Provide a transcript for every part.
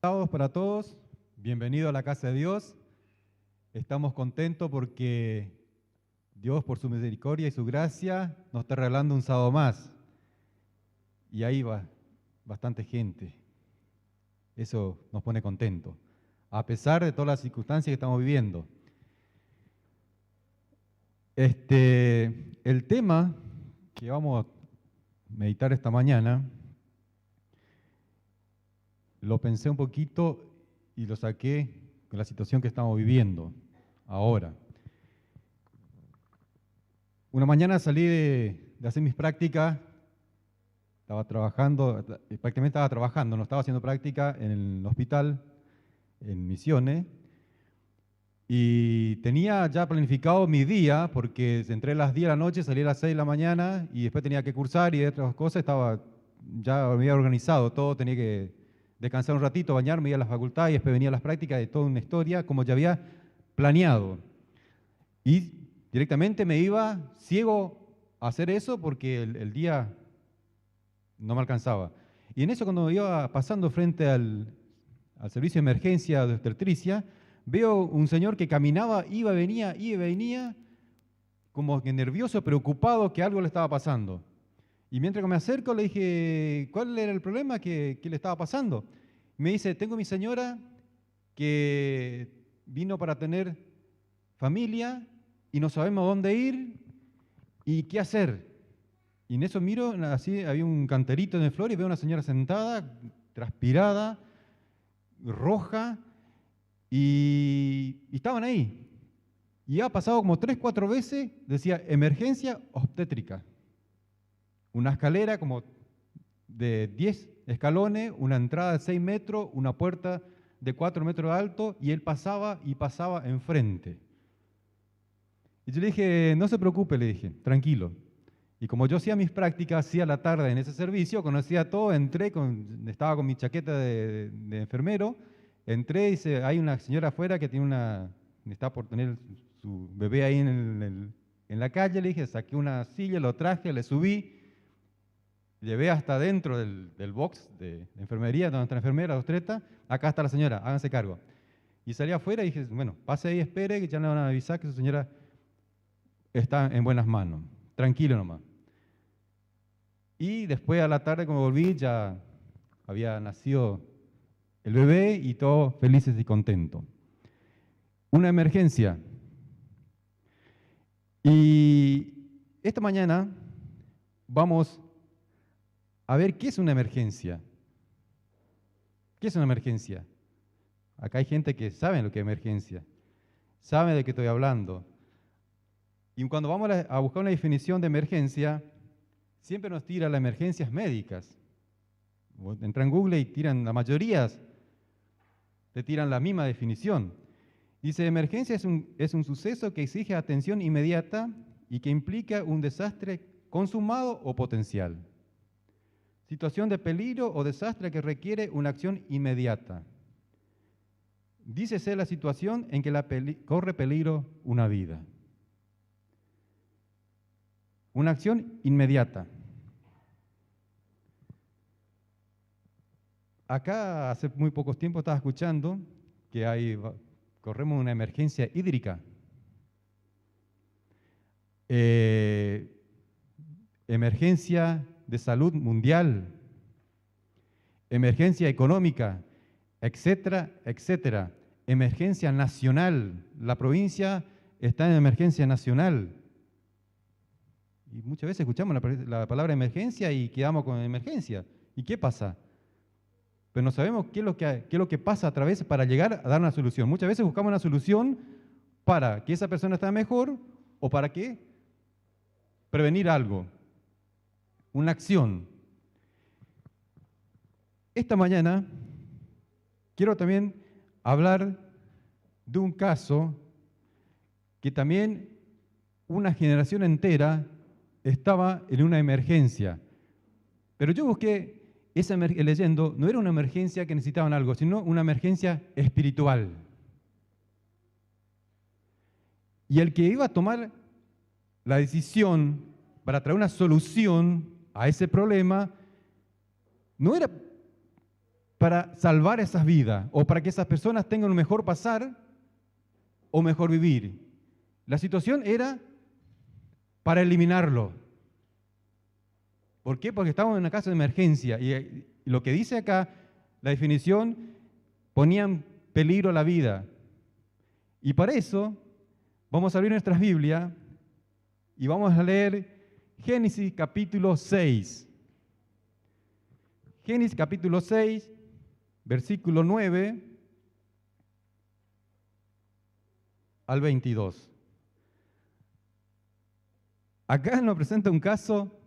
Saludos para todos, bienvenido a la casa de Dios. Estamos contentos porque Dios, por su misericordia y su gracia, nos está regalando un sábado más. Y ahí va bastante gente. Eso nos pone contentos, a pesar de todas las circunstancias que estamos viviendo. El tema que vamos a meditar esta mañana, lo pensé un poquito y lo saqué con la situación que estamos viviendo ahora. Una mañana salí de hacer mis prácticas, estaba trabajando, prácticamente estaba trabajando, no estaba haciendo práctica en el hospital, en Misiones, y tenía ya planificado mi día, porque entré a las 10 de la noche, salí a las 6 de la mañana, y después tenía que cursar y otras cosas, ya me había organizado todo, tenía que descansar un ratito, bañarme, ir a la facultad, y después venía a las prácticas, de toda una historia, como ya había planeado. Y directamente me iba ciego a hacer eso porque el día no me alcanzaba. Y en eso, cuando iba pasando frente al servicio de emergencia de obstetricia, veo un señor que caminaba, iba y venía, como que nervioso, preocupado que algo le estaba pasando. Y mientras que me acerco, le dije, ¿cuál era el problema que le estaba pasando? Me dice, tengo mi señora que vino para tener familia y no sabemos dónde ir y qué hacer. Y en eso miro, así había un canterito de flores y veo a una señora sentada, transpirada, roja, y estaban ahí. Y ha pasado como 3, 4 veces, decía, emergencia obstétrica. Una escalera como de 10 escalones, una entrada de 6 metros, una puerta de 4 metros de alto, y él pasaba y pasaba enfrente. Y yo le dije, no se preocupe, le dije, tranquilo. Y como yo hacía mis prácticas, hacía la tarde en ese servicio, conocía todo, estaba con mi chaqueta de enfermero, entré y dice, hay una señora afuera que está por tener su bebé ahí en la calle, le dije, saqué una silla, lo traje, le subí, llevé hasta dentro del box de enfermería, donde está la enfermera, obstetra, acá está la señora, háganse cargo. Y salí afuera y dije, bueno, pase ahí, espere, que ya le van a avisar que su señora está en buenas manos, tranquilo nomás. Y después a la tarde, como volví, ya había nacido el bebé y todos felices y contentos. Una emergencia. Y esta mañana vamos a ver qué es una emergencia. ¿Qué es una emergencia? Acá hay gente que sabe lo que es emergencia, sabe de qué estoy hablando. Y cuando vamos a buscar una definición de emergencia, siempre nos tira las emergencias médicas. Entran en Google y tiran, la mayoría te tiran la misma definición. Dice, emergencia es un suceso que exige atención inmediata y que implica un desastre consumado o potencial. Situación de peligro o desastre que requiere una acción inmediata. Dícese la situación en que corre peligro una vida. Una acción inmediata. Acá hace muy pocos tiempos estaba escuchando que corremos una emergencia hídrica. Emergencia de salud mundial, emergencia económica, etcétera, etcétera. Emergencia nacional. La provincia está en emergencia nacional. Y muchas veces escuchamos la palabra emergencia y quedamos con emergencia. ¿Y qué pasa? Pero no sabemos qué es lo que pasa a través para llegar a dar una solución. Muchas veces buscamos una solución para que esa persona esté mejor o para que prevenir algo, una acción. Esta mañana quiero también hablar de un caso que también una generación entera estaba en una emergencia. Pero yo busqué leyendo, no era una emergencia que necesitaban algo, sino una emergencia espiritual. Y el que iba a tomar la decisión para traer una solución a ese problema no era para salvar esas vidas o para que esas personas tengan un mejor pasar o mejor vivir. La situación era para eliminarlo. ¿Por qué? Porque estábamos en una caso de emergencia y lo que dice acá, la definición, ponía en peligro la vida. Y para eso vamos a abrir nuestras Biblias y vamos a leer Génesis capítulo 6. Génesis capítulo 6, versículo 9 al 22. Acá nos presenta un caso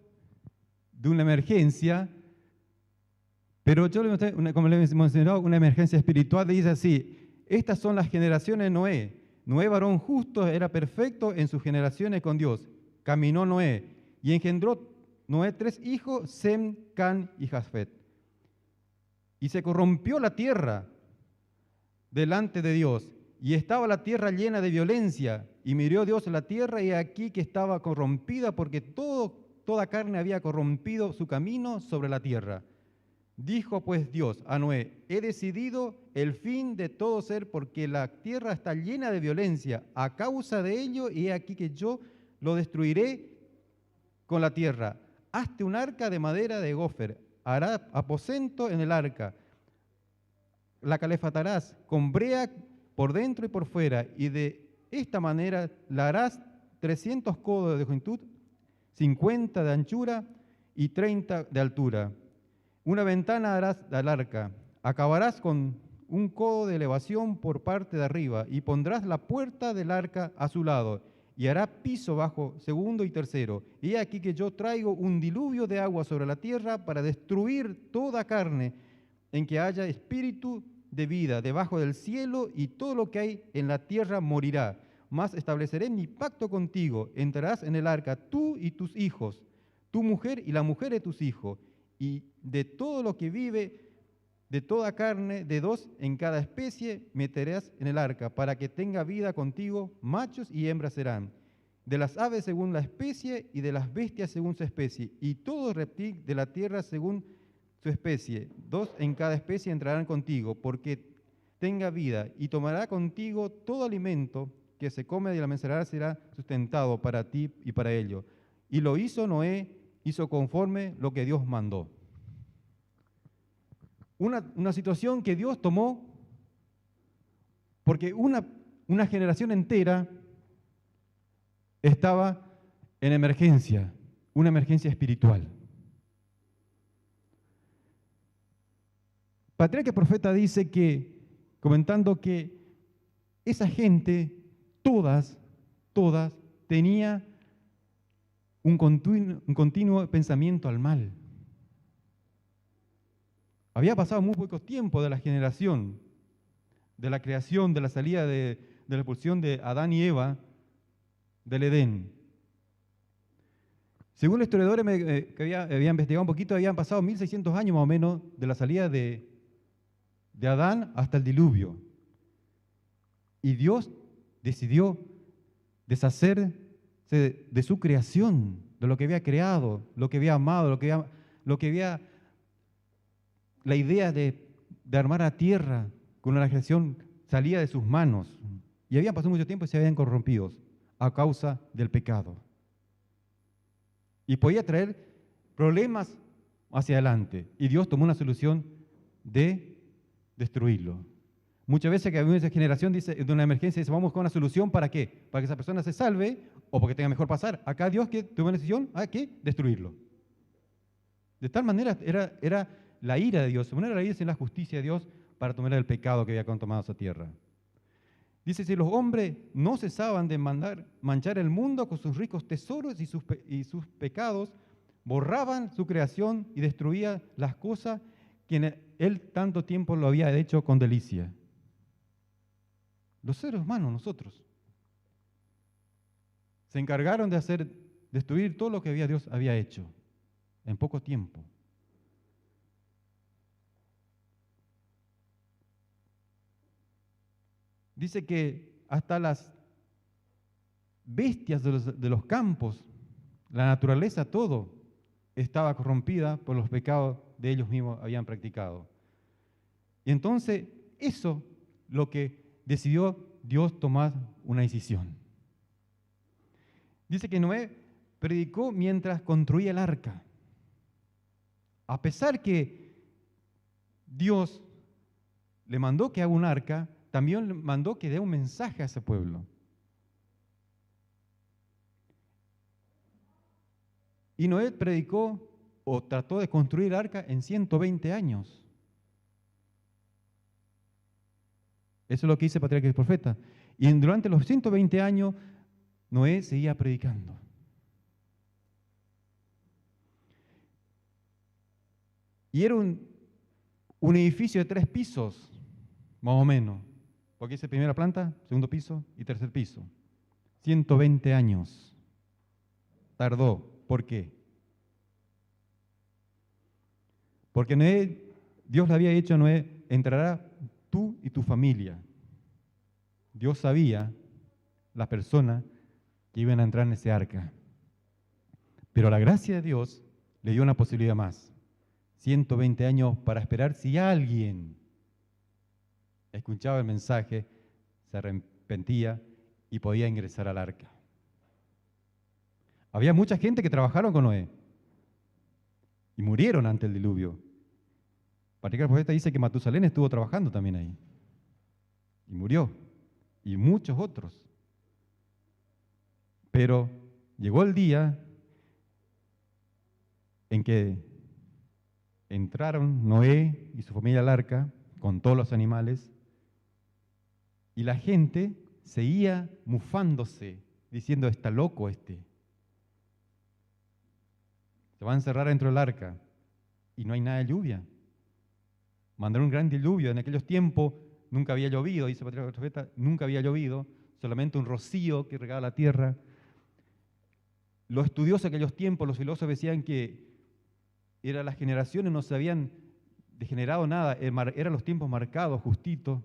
de una emergencia, pero yo le mostré, como le mencionó, una emergencia espiritual. Dice así: estas son las generaciones de Noé. Noé, varón justo, era perfecto en sus generaciones con Dios. Caminó Noé y engendró Noé 3 hijos, Sem, Can y Jafet. Y se corrompió la tierra delante de Dios, y estaba la tierra llena de violencia, y miró Dios la tierra, y aquí que estaba corrompida, porque toda carne había corrompido su camino sobre la tierra. Dijo pues Dios a Noé: he decidido el fin de todo ser, porque la tierra está llena de violencia a causa de ello, y he aquí que yo lo destruiré con la tierra. Hazte un arca de madera de gofer, hará aposento en el arca, la calefatarás con brea por dentro y por fuera, y de esta manera la harás 300 codos de longitud, 50 de anchura y 30 de altura. Una ventana harás al arca, acabarás con un codo de elevación por parte de arriba, y pondrás la puerta del arca a su lado, y hará piso bajo, segundo y tercero. Y he aquí que yo traigo un diluvio de agua sobre la tierra para destruir toda carne en que haya espíritu de vida debajo del cielo, y todo lo que hay en la tierra morirá. Mas estableceré mi pacto contigo: entrarás en el arca tú y tus hijos, tu mujer y la mujer de tus hijos, y de todo lo que vive, de toda carne, de 2 en cada especie, meterás en el arca, para que tenga vida contigo, machos y hembras serán, de las aves según la especie, y de las bestias según su especie, y todo reptil de la tierra según su especie. 2 en cada especie entrarán contigo, porque tenga vida, y tomará contigo todo alimento que se come de la mesa será sustentado para ti y para ellos. Y lo hizo Noé, hizo conforme lo que Dios mandó. Una situación que Dios tomó porque una generación entera estaba en emergencia, una emergencia espiritual. Patriarca Profeta dice que, comentando que esa gente, todas, tenía un continuo pensamiento al mal. Había pasado muy poco tiempo de la generación, de la creación, de la salida de la expulsión de Adán y Eva del Edén. Según los historiadores que había investigado un poquito, habían pasado 1600 años más o menos de la salida de Adán hasta el diluvio. Y Dios decidió deshacerse de su creación, de lo que había creado, lo que había amado, lo que había la idea de armar a tierra con una creación salía de sus manos. Y habían pasado mucho tiempo y se habían corrompido a causa del pecado. Y podía traer problemas hacia adelante. Y Dios tomó una solución de destruirlo. Muchas veces que esa generación dice, de una emergencia, dice: vamos con una solución, ¿para qué? Para que esa persona se salve o porque tenga mejor pasar. Acá Dios que tomó una decisión, hay que destruirlo. De tal manera era la ira de Dios, poner la ira sin la justicia de Dios para tomar el pecado que había tomado esa tierra. Dice: si los hombres no cesaban de manchar el mundo con sus ricos tesoros y sus pecados, borraban su creación y destruía las cosas que Él tanto tiempo lo había hecho con delicia. Los seres humanos, nosotros, se encargaron de destruir todo lo que Dios había hecho en poco tiempo. Dice que hasta las bestias de los campos, la naturaleza, todo estaba corrompida por los pecados de ellos mismos habían practicado. Y entonces eso lo que decidió Dios tomar una decisión. Dice que Noé predicó mientras construía el arca. A pesar que Dios le mandó que haga un arca, también le mandó que dé un mensaje a ese pueblo. Y Noé predicó o trató de construir el arca en 120 años. Eso es lo que dice el patriarca y el profeta. Y durante los 120 años, Noé seguía predicando. Y era un edificio de 3 pisos, más o menos. Porque dice primera planta, segundo piso y tercer piso. 120 años tardó. ¿Por qué? Porque Dios le había dicho a Noé, entrará tú y tu familia. Dios sabía las personas que iban a entrar en ese arca. Pero la gracia de Dios le dio una posibilidad más. 120 años para esperar si alguien escuchaba el mensaje, se arrepentía y podía ingresar al arca. Había mucha gente que trabajaron con Noé y murieron ante el diluvio. El profeta dice que Matusalén estuvo trabajando también ahí y murió, y muchos otros. Pero llegó el día en que entraron Noé y su familia al arca con todos los animales y la gente seguía mufándose, diciendo, está loco este. Se va a encerrar dentro del arca y no hay nada de lluvia. Mandaron un gran diluvio. En aquellos tiempos nunca había llovido, dice el patriarca profeta, nunca había llovido, solamente un rocío que regaba la tierra. Los estudiosos de aquellos tiempos, los filósofos decían que las generaciones no se habían degenerado nada, eran los tiempos marcados, justitos,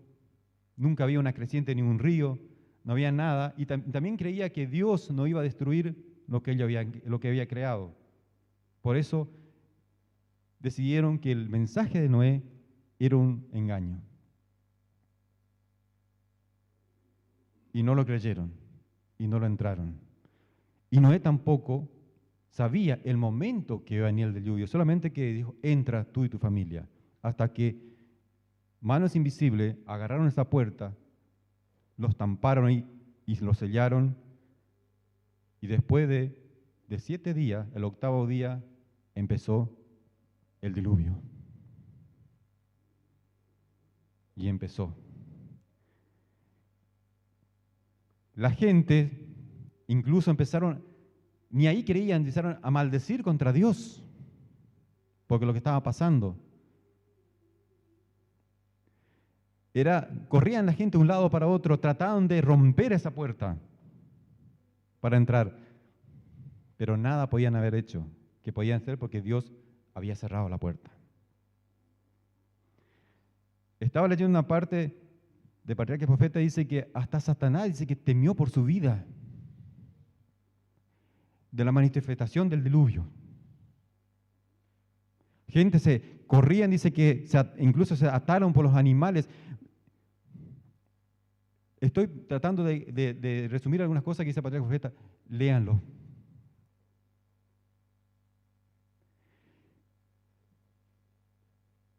nunca había una creciente ni un río, no había nada, y también creía que Dios no iba a destruir lo que había creado. Por eso decidieron que el mensaje de Noé era un engaño. Y no lo creyeron, y no lo entraron. Y Noé tampoco sabía el momento que iba a venir el diluvio, solamente que dijo, entra tú y tu familia. Hasta que manos invisibles agarraron esa puerta, los tamparon y los sellaron. Y después de 7 días, el 8º día, empezó el diluvio. Y empezó. La gente incluso empezaron, ni ahí creían, empezaron a maldecir contra Dios, porque lo que estaba pasando corrían la gente de un lado para otro, trataban de romper esa puerta para entrar, pero nada podían haber hecho que podían hacer porque Dios había cerrado la puerta. Estaba leyendo una parte de Patriarca y Profeta, dice que hasta Satanás dice que temió por su vida de la manifestación del diluvio. Gente se corrían, dice que incluso se ataron por los animales. Estoy tratando de resumir algunas cosas que dice Patriarca y Profeta, léanlo.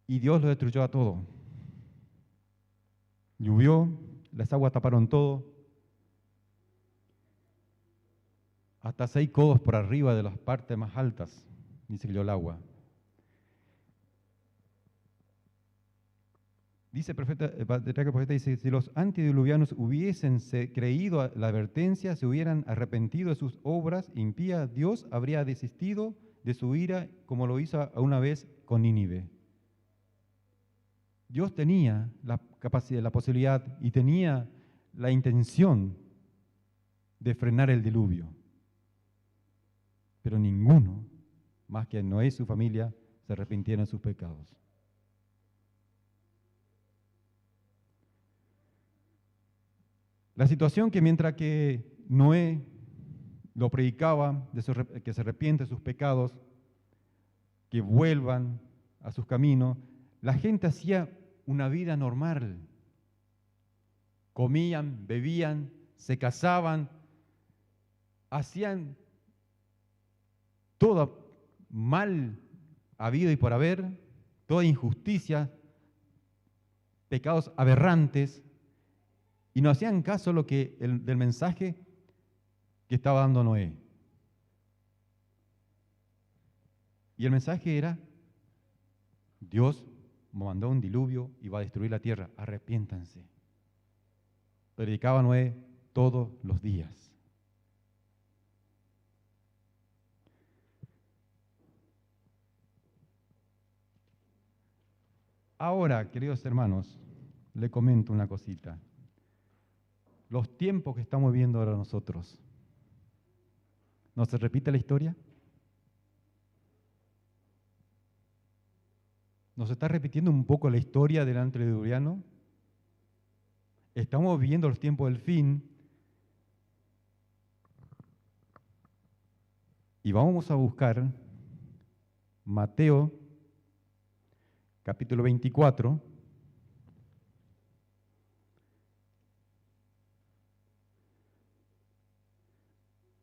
Y Dios lo destruyó a todo. Llovió, las aguas taparon todo, hasta 6 codos por arriba de las partes más altas, dice que el agua. Dice el profeta, dice, si los antediluvianos hubiesen creído la advertencia, se hubieran arrepentido de sus obras impías, Dios habría desistido de su ira como lo hizo una vez con Nínive. Dios tenía la capacidad, la posibilidad y tenía la intención de frenar el diluvio. Pero ninguno, más que Noé y su familia, se arrepintieron de sus pecados. La situación que mientras que Noé lo predicaba, que se arrepiente de sus pecados, que vuelvan a sus caminos, la gente hacía una vida normal. Comían, bebían, se casaban, hacían todo mal habido y por haber, toda injusticia, pecados aberrantes, y no hacían caso del mensaje que estaba dando Noé. Y el mensaje era, Dios mandó un diluvio y va a destruir la tierra, arrepiéntanse. Predicaba Noé todos los días. Ahora, queridos hermanos, le comento una cosita. Los tiempos que estamos viviendo ahora nosotros, ¿no se repite la historia? ¿Nos está repitiendo un poco la historia del antediluviano? Estamos viviendo los tiempos del fin y vamos a buscar Mateo capítulo 24,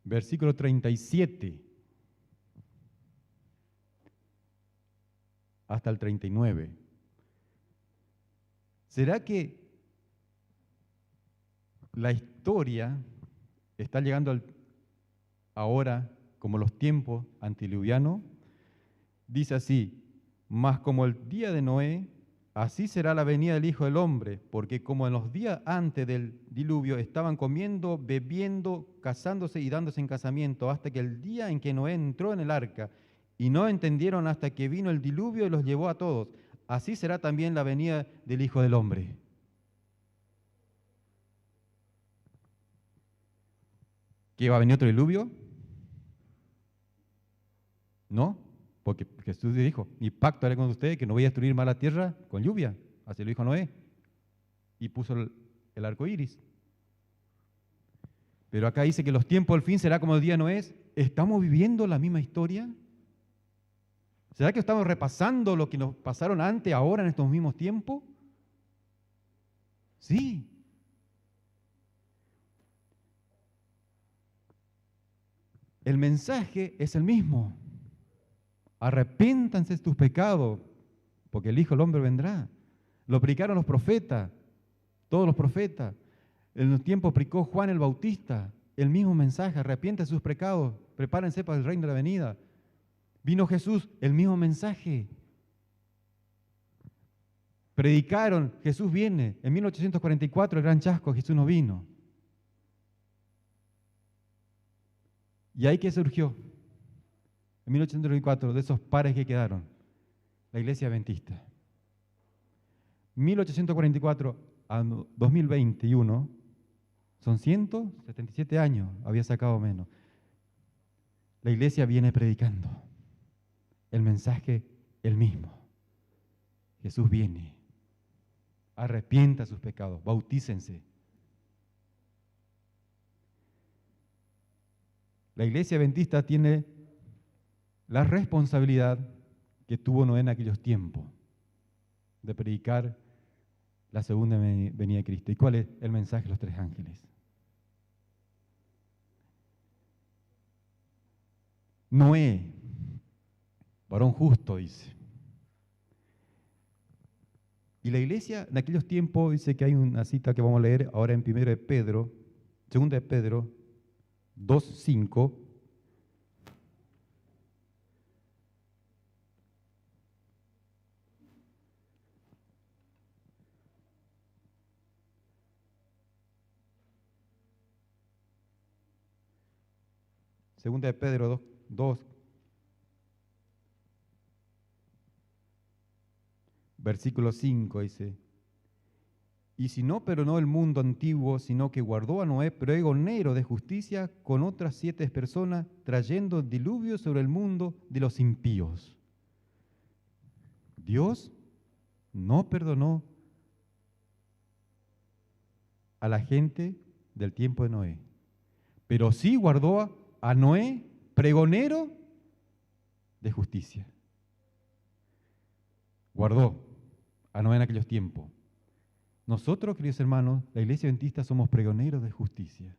versículo 37 hasta el 39. ¿Será que la historia está llegando ahora como los tiempos antediluvianos? Dice así: mas como el día de Noé, así será la venida del Hijo del Hombre, porque como en los días antes del diluvio estaban comiendo, bebiendo, casándose y dándose en casamiento, hasta que el día en que Noé entró en el arca, y no entendieron hasta que vino el diluvio y los llevó a todos, así será también la venida del Hijo del Hombre. ¿Qué va a venir otro diluvio? ¿No? Porque Jesús dijo, mi pacto haré con ustedes, que no voy a destruir más la tierra con lluvia. Así lo dijo Noé. Y puso el arco iris. Pero acá dice que los tiempos del fin será como el día de Noé. ¿Estamos viviendo la misma historia? ¿Será que estamos repasando lo que nos pasaron antes, ahora, en estos mismos tiempos? Sí. El mensaje es el mismo. Arrepiéntanse de tus pecados, porque el Hijo del Hombre vendrá. Lo predicaron los profetas, todos los profetas. En los tiempos predicó Juan el Bautista, el mismo mensaje: arrepiéntanse de sus pecados, prepárense para el reino de la venida. Vino Jesús, el mismo mensaje. Predicaron, Jesús viene. En 1844, el gran chasco, Jesús no vino. ¿Y ahí qué surgió? En 1834, de esos pares que quedaron, la Iglesia Adventista. 1844 a 2021, son 177 años, había sacado menos. La Iglesia viene predicando el mensaje el mismo. Jesús viene, arrepienta sus pecados, bautícense. La Iglesia Adventista tiene la responsabilidad que tuvo Noé en aquellos tiempos de predicar la segunda venida de Cristo. ¿Y cuál es el mensaje de los tres ángeles? Noé, varón justo, dice. Y la iglesia en aquellos tiempos, dice que hay una cita que vamos a leer ahora en 2 de Pedro 2:5. Segunda de Pedro 2, versículo 5 dice: y si no perdonó el mundo antiguo, sino que guardó a Noé pregonero de justicia con otras 7 personas, trayendo diluvio sobre el mundo de los impíos. Dios no perdonó a la gente del tiempo de Noé, pero sí guardó a Noé pregonero de justicia. Guardó a Noé en aquellos tiempos. Nosotros, queridos hermanos, la Iglesia Adventista somos pregoneros de justicia.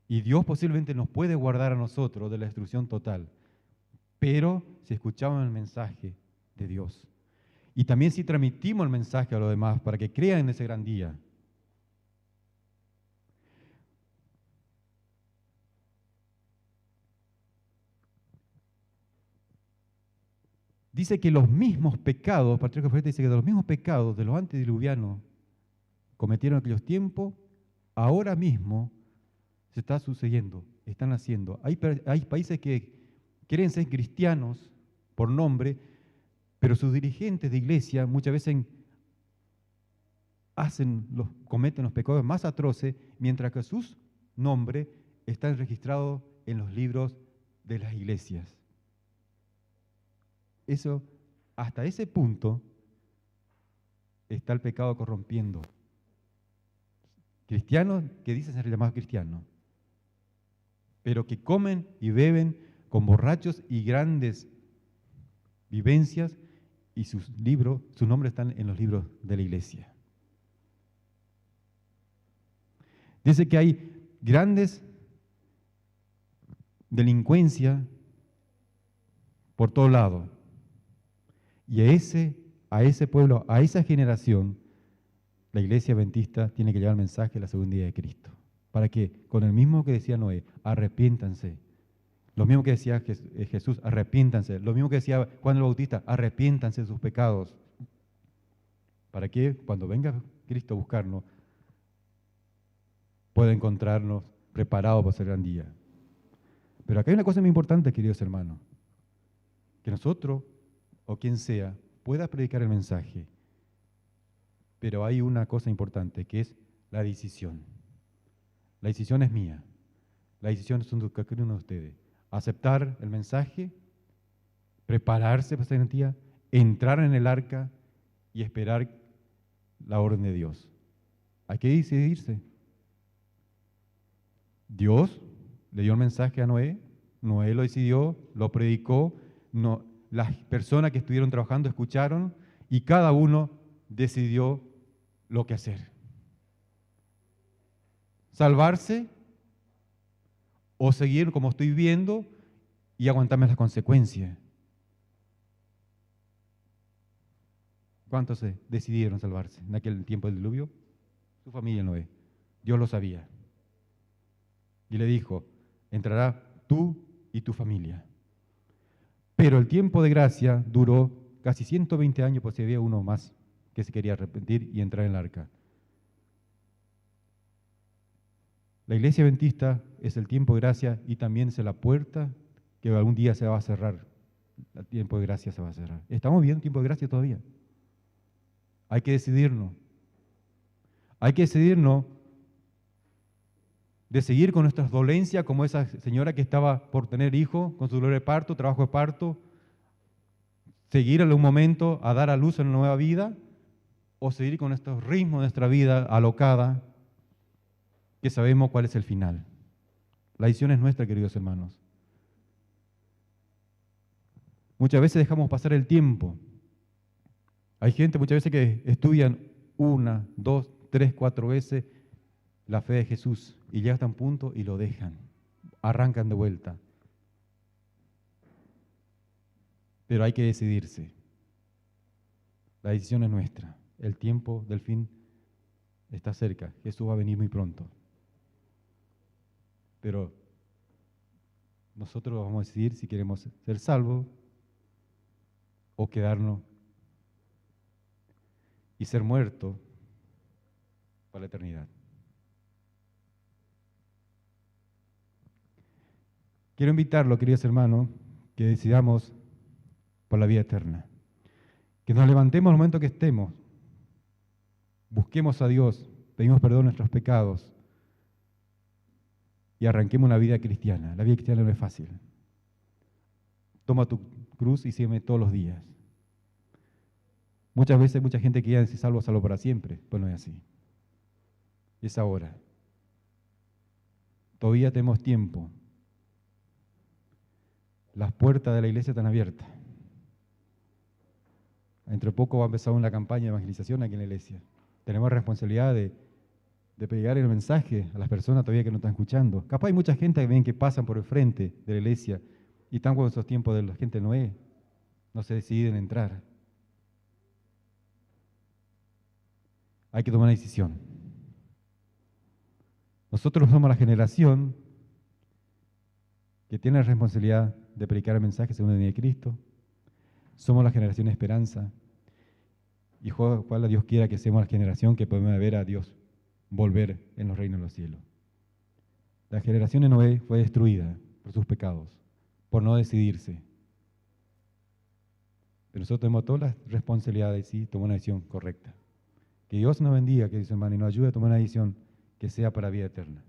Y Dios posiblemente nos puede guardar a nosotros de la destrucción total, pero si escuchamos el mensaje de Dios. Y también si transmitimos el mensaje a los demás para que crean en ese gran día. Dice que los mismos pecados, Patriarca Profeta dice que de los mismos pecados de los antediluvianos cometieron en aquellos tiempos, ahora mismo se está sucediendo, están haciendo. Hay países que quieren ser cristianos por nombre, pero sus dirigentes de iglesia muchas veces cometen los pecados más atroces, mientras que sus nombres están registrados en los libros de las iglesias. Eso, hasta ese punto, está el pecado corrompiendo. Cristianos que dicen ser llamados cristianos, pero que comen y beben con borrachos y grandes vivencias, y sus nombres están en los libros de la iglesia. Dice que hay grandes delincuencia por todo lado. Y a ese pueblo, a esa generación, la Iglesia Adventista tiene que llevar el mensaje de la segunda venida de Cristo. Para que, con el mismo que decía Noé, arrepiéntanse. Lo mismo que decía Jesús, arrepiéntanse. Lo mismo que decía Juan el Bautista, arrepiéntanse de sus pecados. Para que cuando venga Cristo a buscarnos, pueda encontrarnos preparados para ese gran día. Pero acá hay una cosa muy importante, queridos hermanos. Que nosotros, o quien sea, pueda predicar el mensaje. Pero hay una cosa importante, que es la decisión. La decisión es mía. La decisión es de cada uno de ustedes. Aceptar el mensaje, prepararse para esa garantía, entrar en el arca y esperar la orden de Dios. Hay que decidirse. Dios le dio el mensaje a Noé, Noé lo decidió, lo predicó, las personas que estuvieron trabajando escucharon y cada uno decidió lo que hacer. Salvarse o seguir como estoy viendo y aguantarme las consecuencias. ¿Cuántos decidieron salvarse en aquel tiempo del diluvio? Su familia Noé. Dios lo sabía. Y le dijo, entrará tú y tu familia. Pero el tiempo de gracia duró casi 120 años, pues si había uno más que se quería arrepentir y entrar en el arca. La Iglesia Adventista es el tiempo de gracia y también es la puerta que algún día se va a cerrar. El tiempo de gracia se va a cerrar. ¿Estamos viendo el tiempo de gracia todavía? Hay que decidirnos. Hay que decidirnos de seguir con nuestras dolencias, como esa señora que estaba por tener hijo, con su dolor de parto, trabajo de parto, seguir en un momento a dar a luz en una nueva vida, o seguir con estos ritmos de nuestra vida alocada, que sabemos cuál es el final. La decisión es nuestra, queridos hermanos. Muchas veces dejamos pasar el tiempo. Hay gente muchas veces que estudian 1, 2, 3, 4 veces la fe de Jesús y llegan hasta un punto y lo dejan, arrancan de vuelta. Pero hay que decidirse. La decisión es nuestra. El tiempo del fin está cerca. Jesús va a venir muy pronto. Pero nosotros vamos a decidir si queremos ser salvos o quedarnos y ser muertos para la eternidad. Quiero invitarlo, queridos hermanos, que decidamos por la vida eterna. Que nos levantemos al momento que estemos, busquemos a Dios, pedimos perdón de nuestros pecados y arranquemos una vida cristiana. La vida cristiana no es fácil. Toma tu cruz y sígueme todos los días. Muchas veces mucha gente quiere decir salvo para siempre, pues no es así. Es ahora. Todavía tenemos tiempo. Las puertas de la iglesia están abiertas. entre poco va a empezar una campaña de evangelización aquí en la iglesia. Tenemos responsabilidad de pegar el mensaje a las personas todavía que no están escuchando. Capaz hay mucha gente que ven que pasan por el frente de la iglesia y están con esos tiempos de la gente de Noé, no se deciden entrar. Hay que tomar una decisión. Nosotros somos la generación que tiene la responsabilidad de predicar el mensaje según la venida de Cristo. Somos la generación de esperanza. Y ojalá Dios quiera que seamos la generación que podemos ver a Dios volver en los reinos de los cielos. La generación de Noé fue destruida por sus pecados, por no decidirse. Pero nosotros tenemos toda la responsabilidad de sí tomar una decisión correcta. Que Dios nos bendiga, que dice hermano, y nos ayude a tomar una decisión que sea para vida eterna.